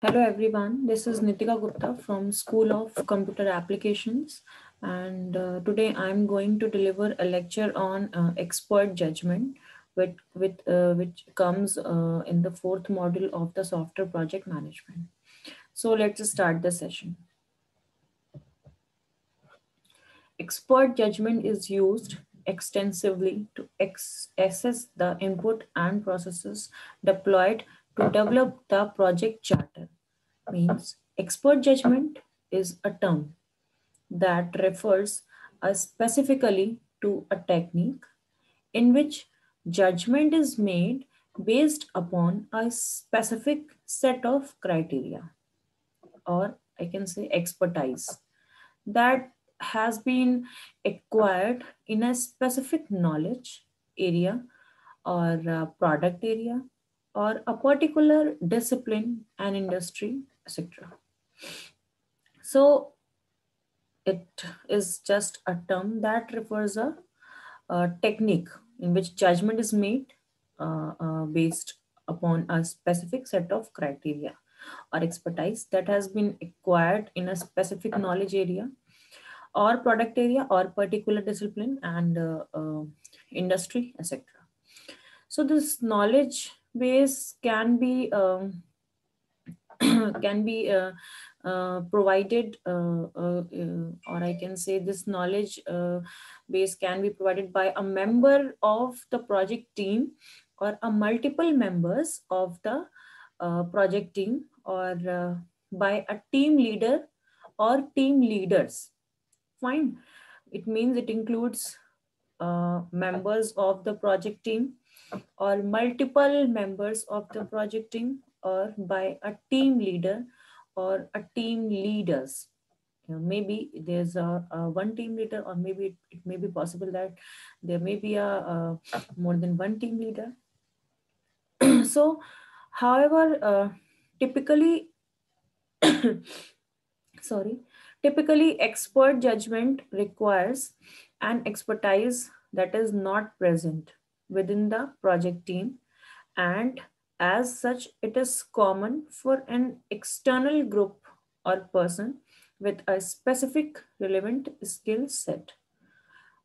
Hello everyone, this is Nitika Gupta from School of Computer Applications, and today I'm going to deliver a lecture on expert judgment which comes in the fourth module of the software project management. So let's start the session. Expert judgment is used extensively to assess the input and processes deployed to develop the project charter. Means expert judgment is a term that refers specifically to a technique in which judgment is made based upon a specific set of criteria, or I can say expertise, that has been acquired in a specific knowledge area or product area or a particular discipline and industry, etc. So it is just a term that refers a technique in which judgment is made based upon a specific set of criteria or expertise that has been acquired in a specific knowledge area or product area or particular discipline and industry, etc. So this knowledge base can be can be provided or I can say this knowledge base can be provided by a member of the project team or a multiple members of the project team, or by a team leader or team leaders. Fine. It means it includes members of the project team or multiple members of the project team, or by a team leader or a team leaders. Maybe there's a one team leader, or maybe it may be possible that there may be a more than one team leader. So, however, typically, sorry, typically expert judgment requires an expertise that is not present within the project team, and as such it is common for an external group or person with a specific relevant skill set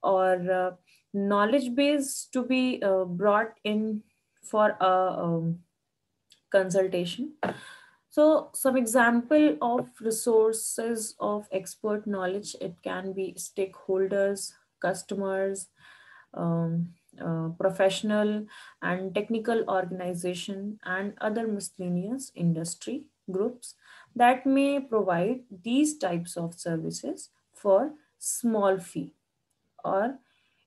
or knowledge base to be brought in for a consultation. So some example of resources of expert knowledge, it can be stakeholders, customers, um, professional and technical organization, and other miscellaneous industry groups that may provide these types of services for small fee, or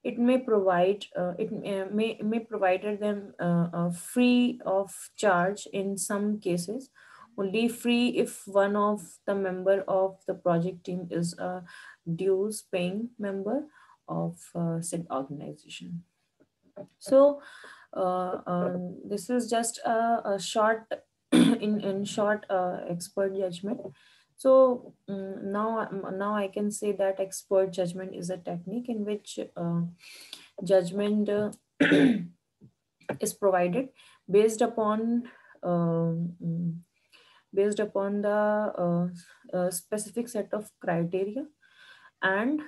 it may provide may provided them free of charge in some cases, only free if one of the member of the project team is a dues paying member of said organization. So this is just a short in short expert judgment. So now I can say that expert judgment is a technique in which judgment is provided based upon based upon the specific set of criteria and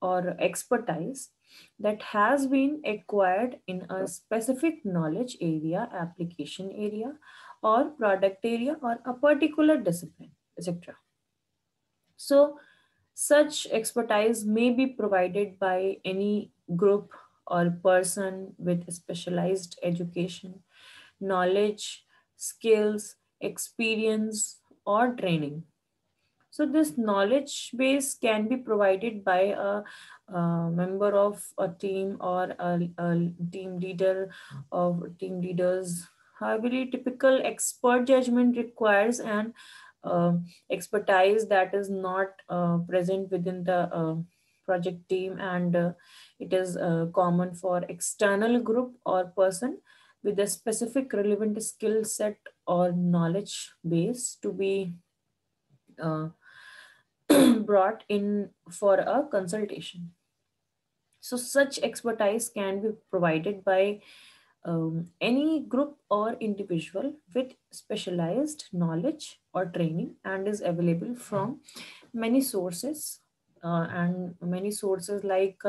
or expertise that has been acquired in a specific knowledge area, application area, or product area, or a particular discipline, etc. So such expertise may be provided by any group or person with specialized education, knowledge, skills, experience, or training. So this knowledge base can be provided by a member of a team or a team leader of team leaders. However, typical expert judgment requires an expertise that is not present within the project team, and it is common for external group or person with a specific relevant skill set or knowledge base to be uh, brought in for a consultation. So such expertise can be provided by any group or individual with specialized knowledge or training and is available from many sources, and many sources like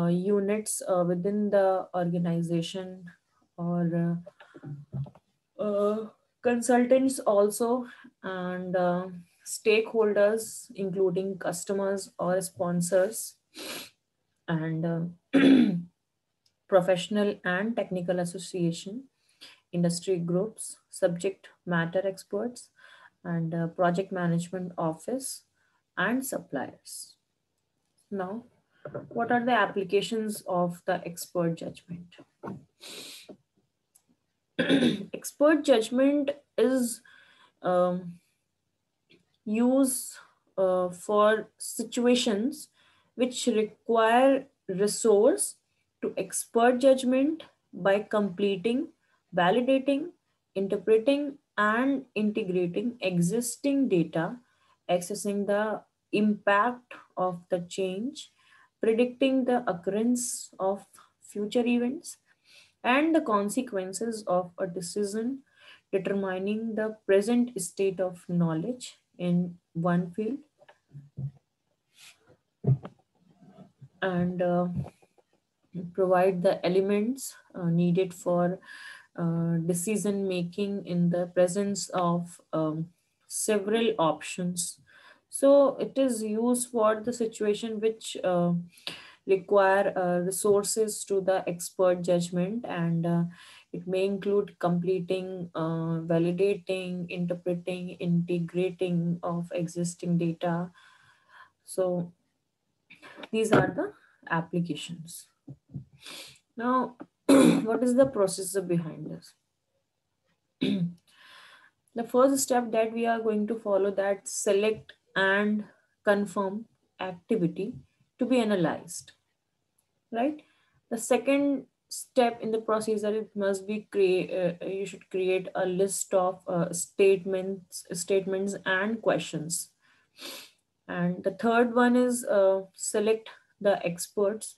units within the organization, or consultants also, and stakeholders including customers or sponsors, and professional and technical association, industry groups, subject matter experts, and project management office, and suppliers. Now, what are the applications of the expert judgment? Expert judgment is um, used for situations which require resource to expert judgment by completing, validating, interpreting, and integrating existing data, assessing the impact of the change, predicting the occurrence of future events, and the consequences of a decision, determining the present state of knowledge in one field, and provide the elements needed for decision making in the presence of several options. So it is used for the situation which require resources to the expert judgment, and it may include completing, validating, interpreting, integrating of existing data. So these are the applications. Now, what is the processor behind this? The first step that we are going to follow, that select and confirm activity to be analyzed, right? The second step in the procedure, it must be create, you should create a list of statements and questions. And the third one is select the experts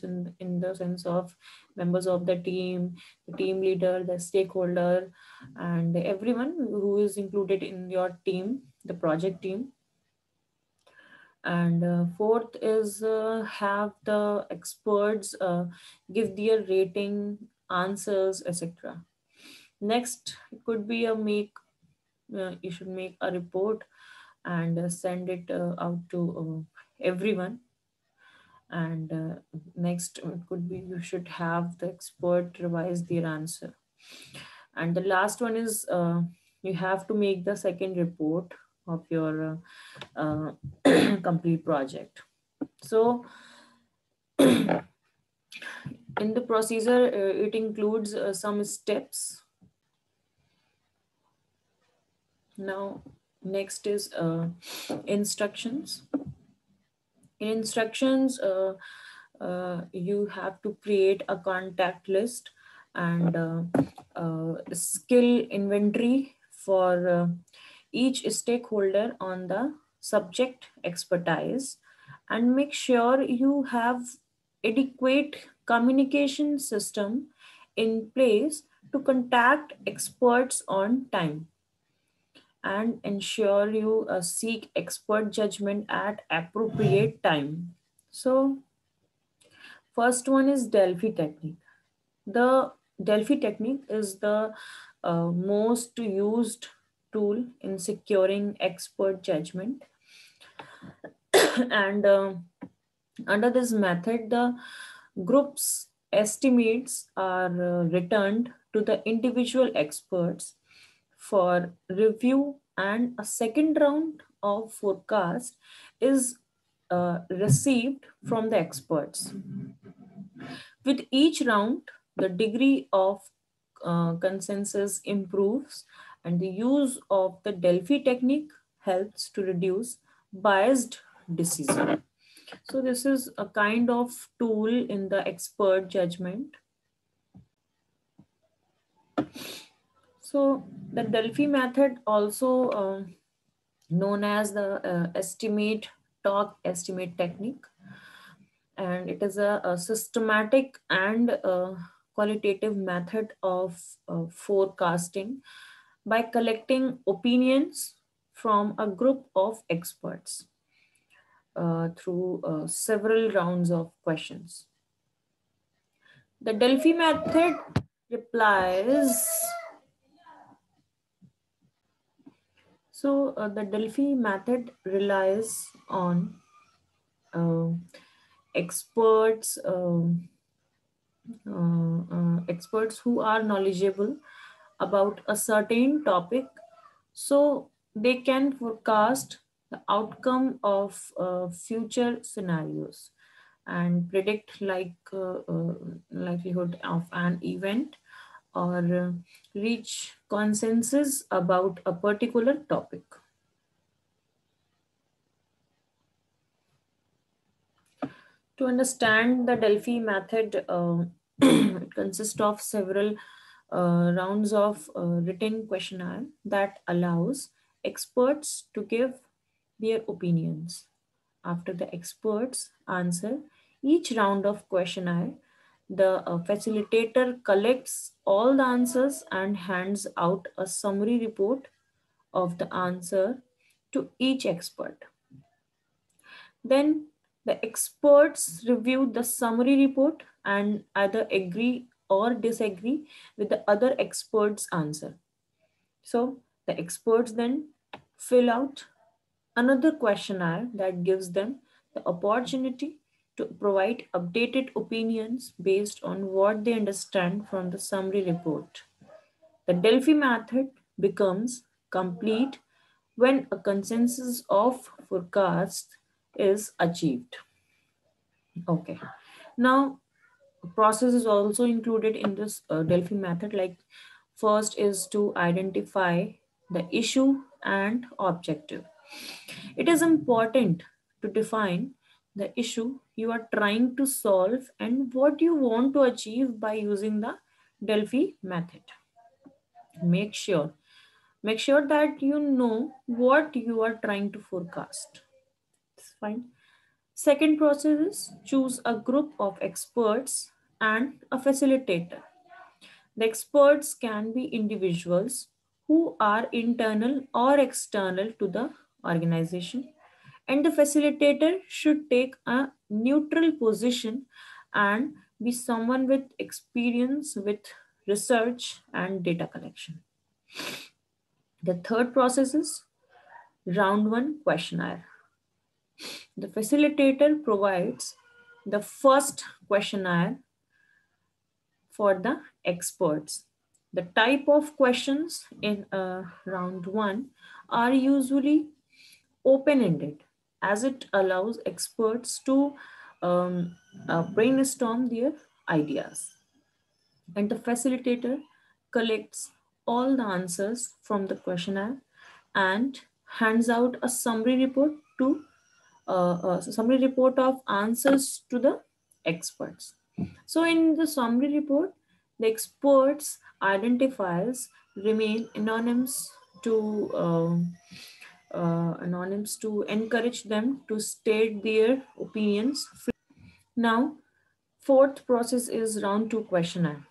in the sense of members of the team leader, the stakeholder, and everyone who is included in your team, the project team. And fourth is have the experts give their rating, answers, etc. Next, it could be a make, you should make a report and send it out to everyone. And next, it could be you should have the expert revise their answer. And the last one is you have to make the second report of your complete project. So in the procedure, it includes some steps. Now, next is instructions. In instructions, you have to create a contact list and skill inventory for each stakeholder on the subject expertise, and make sure you have adequate communication system in place to contact experts on time, and ensure you seek expert judgment at appropriate time. So first one is Delphi technique. The Delphi technique is the most used tool in securing expert judgment. And under this method, the group's estimates are returned to the individual experts for review, and a second round of forecast is received from the experts. With each round, the degree of consensus improves, and the use of the Delphi technique helps to reduce biased decision. So this is a kind of tool in the expert judgment. So the Delphi method, also known as the estimate technique, and it is a systematic and qualitative method of forecasting by collecting opinions from a group of experts through several rounds of questions. The Delphi method replies. The Delphi method relies on uh, experts, experts who are knowledgeable about a certain topic, so they can forecast the outcome of future scenarios and predict likelihood of an event or reach consensus about a particular topic. To understand the Delphi method, it consists of several rounds of written questionnaire that allows experts to give their opinions. After the experts answer each round of questionnaire, the facilitator collects all the answers and hands out a summary report of the answer to each expert. Then the experts review the summary report and either agree or disagree with the other expert's answer. So the experts then fill out another questionnaire that gives them the opportunity to provide updated opinions based on what they understand from the summary report. The Delphi method becomes complete when a consensus of forecast is achieved. Okay. Now, process is also included in this Delphi method. Like, first is to identify the issue and objective. It is important to define the issue you are trying to solve and what you want to achieve by using the Delphi method. Make sure make sure that you know what you are trying to forecast. It's fine. Second process is choose a group of experts and a facilitator. The experts can be individuals who are internal or external to the organization, and the facilitator should take a neutral position and be someone with experience with research and data collection. The third process is round one questionnaire. The facilitator provides the first questionnaire for the experts. The type of questions in round one are usually open-ended, as it allows experts to brainstorm their ideas. And the facilitator collects all the answers from the questionnaire and hands out a summary report of answers to the experts. So in the summary report, the experts identifiers remain anonymous to encourage them to state their opinions. Now, fourth process is round two questionnaire.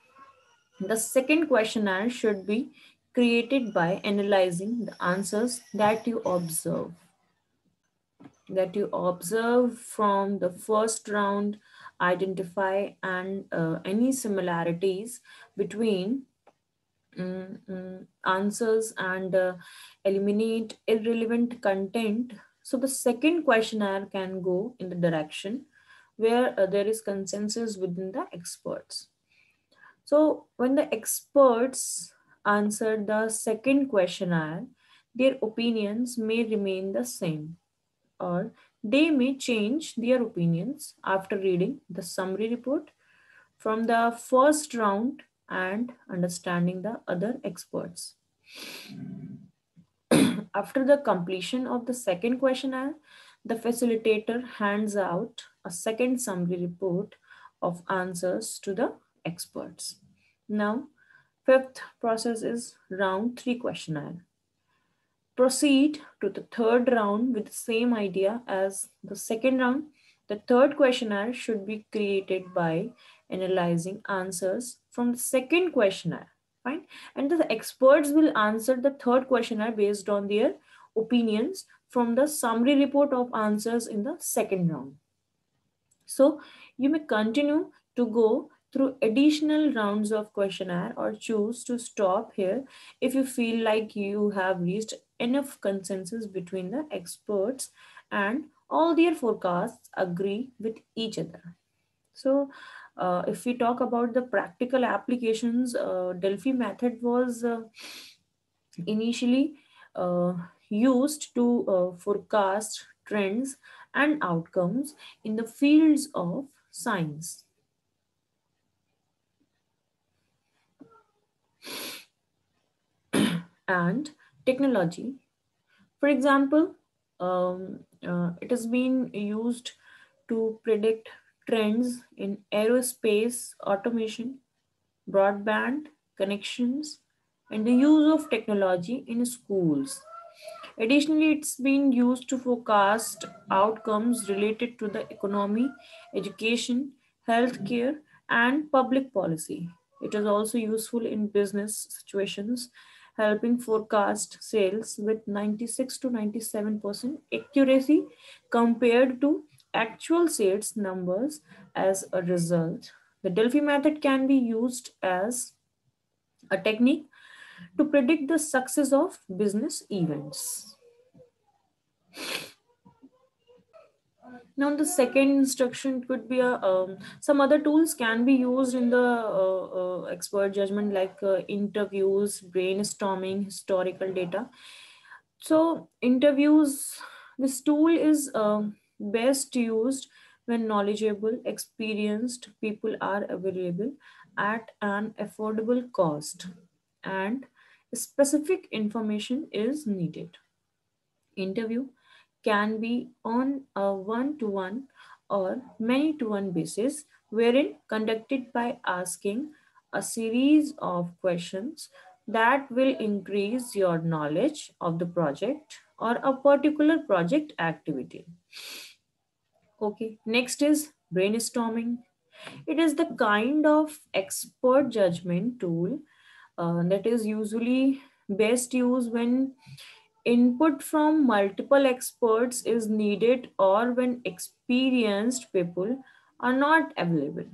The second questionnaire should be created by analyzing the answers that you observe from the first round, identify and any similarities between answers and eliminate irrelevant content. So the second questionnaire can go in the direction where there is consensus within the experts. So when the experts answer the second questionnaire, their opinions may remain the same, or they may change their opinions after reading the summary report from the first round and understanding the other experts. After the completion of the second questionnaire, the facilitator hands out a second summary report of answers to the experts. Now, fifth process is round three questionnaire. Proceed to the third round with the same idea as the second round. The third questionnaire should be created by analyzing answers from the second questionnaire. Fine. And the experts will answer the third questionnaire based on their opinions from the summary report of answers in the second round. So you may continue to go through additional rounds of questionnaire or choose to stop here if you feel like you have reached enough consensus between the experts and all their forecasts agree with each other. So if we talk about the practical applications, Delphi method was initially uh, used to forecast trends and outcomes in the fields of science and technology. For example, it has been used to predict trends in aerospace automation, broadband connections, and the use of technology in schools. Additionally, it's been used to forecast outcomes related to the economy, education, healthcare, and public policy. It is also useful in business situations, helping forecast sales with 96 to 97% accuracy compared to actual sales numbers. As a result, the Delphi method can be used as a technique to predict the success of business events. Now, the second instruction could be some other tools can be used in the expert judgment, like interviews, brainstorming, historical data. So, interviews, this tool is best used when knowledgeable, experienced people are available at an affordable cost and specific information is needed. Interview can be on a one-to-one or many-to-one basis, wherein conducted by asking a series of questions that will increase your knowledge of the project or a particular project activity. Okay, next is brainstorming. It is the kind of expert judgment tool that is usually best used when input from multiple experts is needed or when experienced people are not available.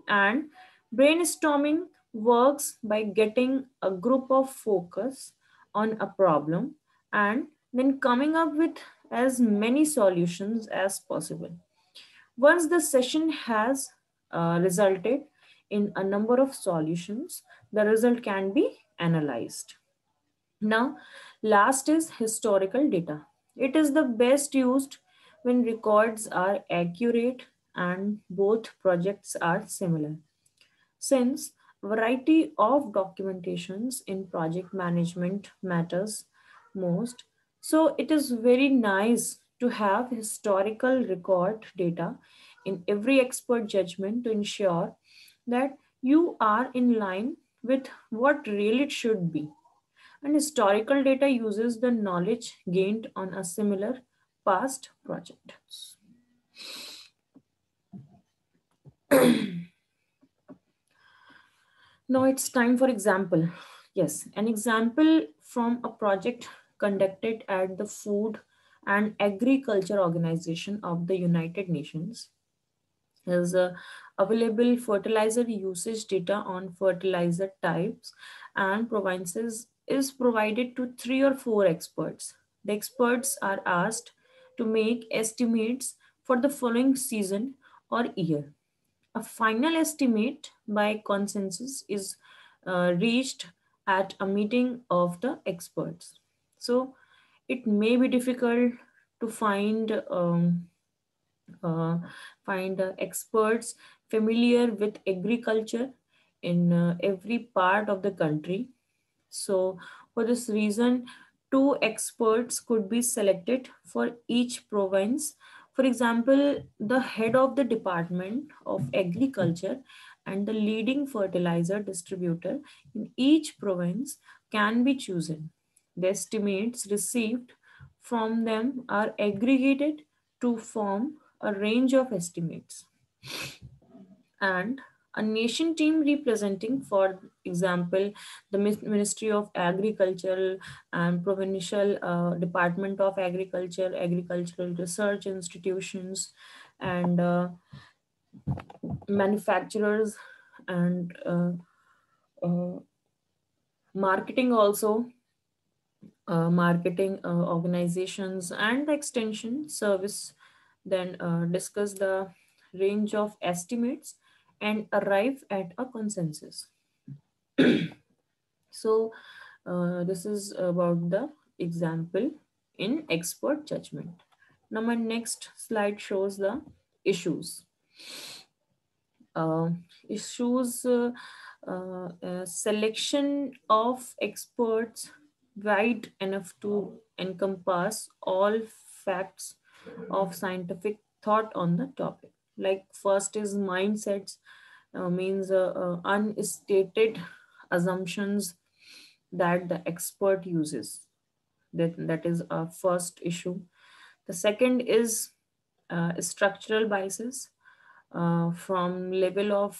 And brainstorming works by getting a group of focus on a problem and then coming up with as many solutions as possible. Once the session has resulted in a number of solutions, the result can be analyzed. Now, last is historical data. It is the best used when records are accurate and both projects are similar. Since variety of documentations in project management matters most, so it is very nice to have historical record data in every expert judgment to ensure that you are in line with what really it should be. And historical data uses the knowledge gained on a similar past project. Now it's time for example. Yes, an example from a project conducted at the Food and Agriculture Organization of the United Nations is available fertilizer usage data on fertilizer types and provinces is provided to three or four experts. The experts are asked to make estimates for the following season or year. A final estimate by consensus is reached at a meeting of the experts. So it may be difficult to uh, find experts familiar with agriculture in every part of the country. So, for this reason, two experts could be selected for each province. For example, the head of the Department of Agriculture and the leading fertilizer distributor in each province can be chosen. The estimates received from them are aggregated to form a range of estimates. And A nation team representing, for example, the Ministry of Agriculture and Provincial Department of Agriculture, agricultural research institutions, and manufacturers and uh, marketing also, marketing organizations and the extension service, then discuss the range of estimates and arrive at a consensus. So this is about the example in expert judgment. Now my next slide shows the issues. uh, Issues, selection of experts wide enough to encompass all facts of scientific thought on the topic. Like first is mindsets, means unstated assumptions that the expert uses. That is our first issue. The second is structural biases, from level of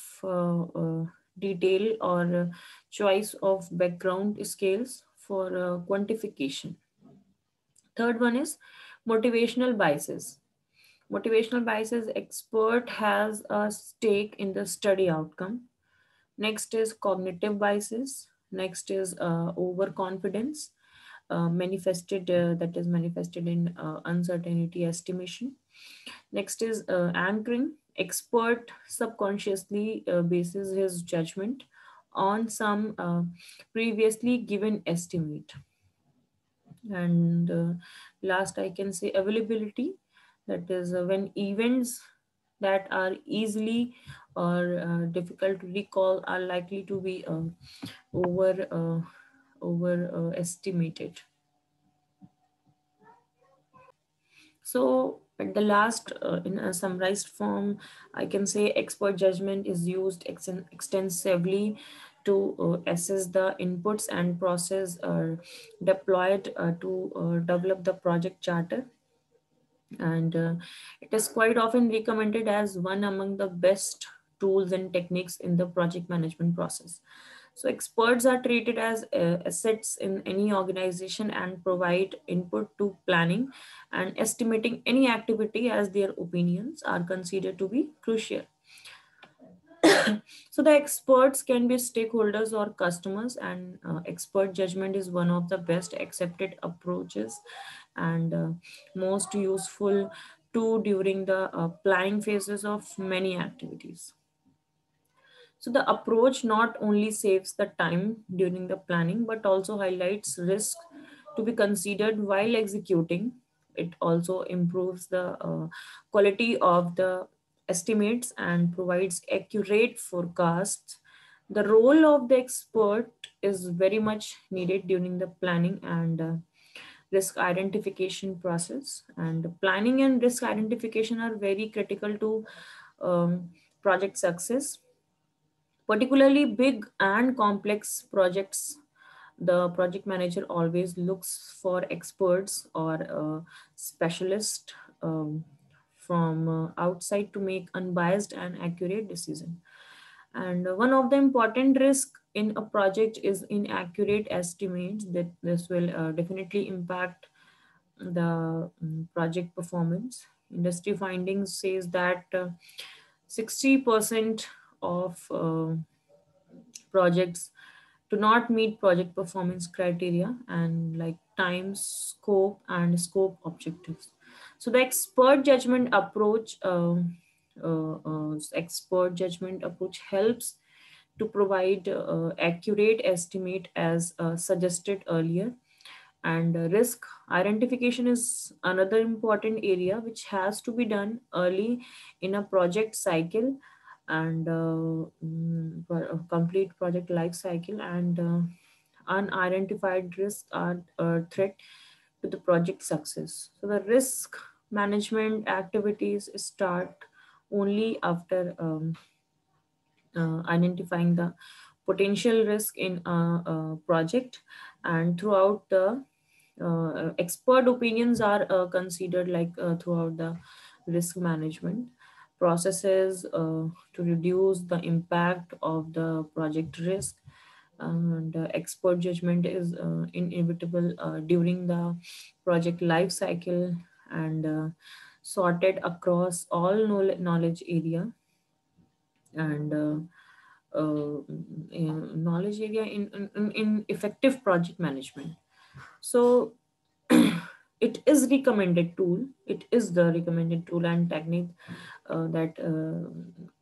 detail or choice of background scales for quantification. Third one is motivational biases. Motivational biases, expert has a stake in the study outcome. Next is cognitive biases. Next is overconfidence, that is manifested in uncertainty estimation. Next is anchoring. Expert subconsciously bases his judgment on some previously given estimate. And last, I can say availability. That is when events that are easily or difficult to recall are likely to be over overestimated. So, at the last, in a summarized form, I can say expert judgment is used extensively to assess the inputs and process deployed to develop the project charter. And it is quite often recommended as one among the best tools and techniques in the project management process. So experts are treated as assets in any organization and provide input to planning and estimating any activity, as their opinions are considered to be crucial. So the experts can be stakeholders or customers, and expert judgment is one of the best accepted approaches and most useful too during the planning phases of many activities. So the approach not only saves the time during the planning, but also highlights risk to be considered while executing. It also improves the quality of the estimates and provides accurate forecasts. The role of the expert is very much needed during the planning and risk identification process. And planning and risk identification are very critical to project success. Particularly big and complex projects, the project manager always looks for experts or specialists from outside to make unbiased and accurate decision. And one of the important risk in a project is inaccurate estimates, that this will definitely impact the project performance. Industry findings says that 60% of projects do not meet project performance criteria and like time, scope, and scope objectives. So the expert judgment approach helps to provide accurate estimate as suggested earlier. And risk identification is another important area which has to be done early in a project cycle and a complete project life cycle. And unidentified risks are a threat to the project success. So the risk management activities start only after identifying the potential risk in a project, and throughout the expert opinions are considered like throughout the risk management processes to reduce the impact of the project risk. And expert judgment is inevitable during the project life cycle, and sorted across all knowledge area, and knowledge area in effective project management. So it is recommended tool, it is the recommended tool and technique that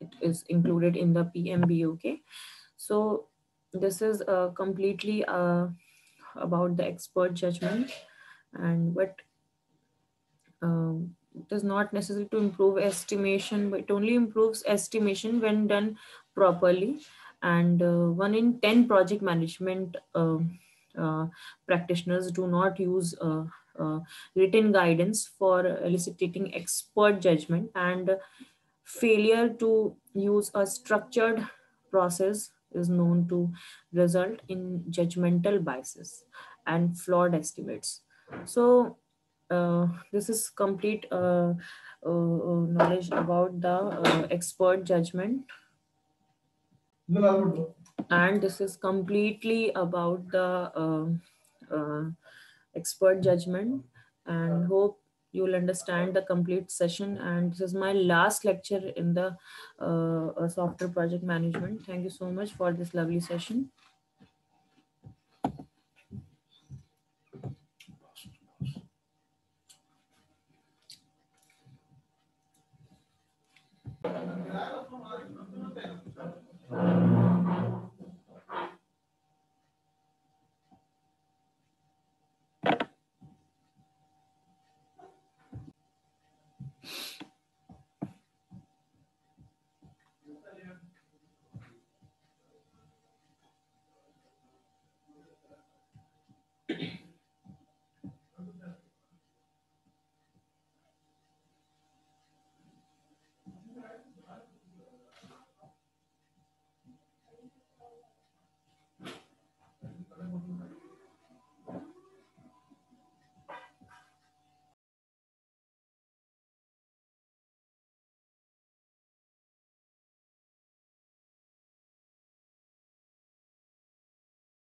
it is included in the PMBOK. So this is completely about the expert judgment, and what it is not necessary to improve estimation, but it only improves estimation when done properly. And 1 in 10 project management uh, practitioners do not use uh, written guidance for eliciting expert judgment, and failure to use a structured process is known to result in judgmental biases and flawed estimates. So this is complete knowledge about the expert judgment, and this is completely about the expert judgment, and hope you'll understand the complete session. And this is my last lecture in the software project management. Thank you so much for this lovely session.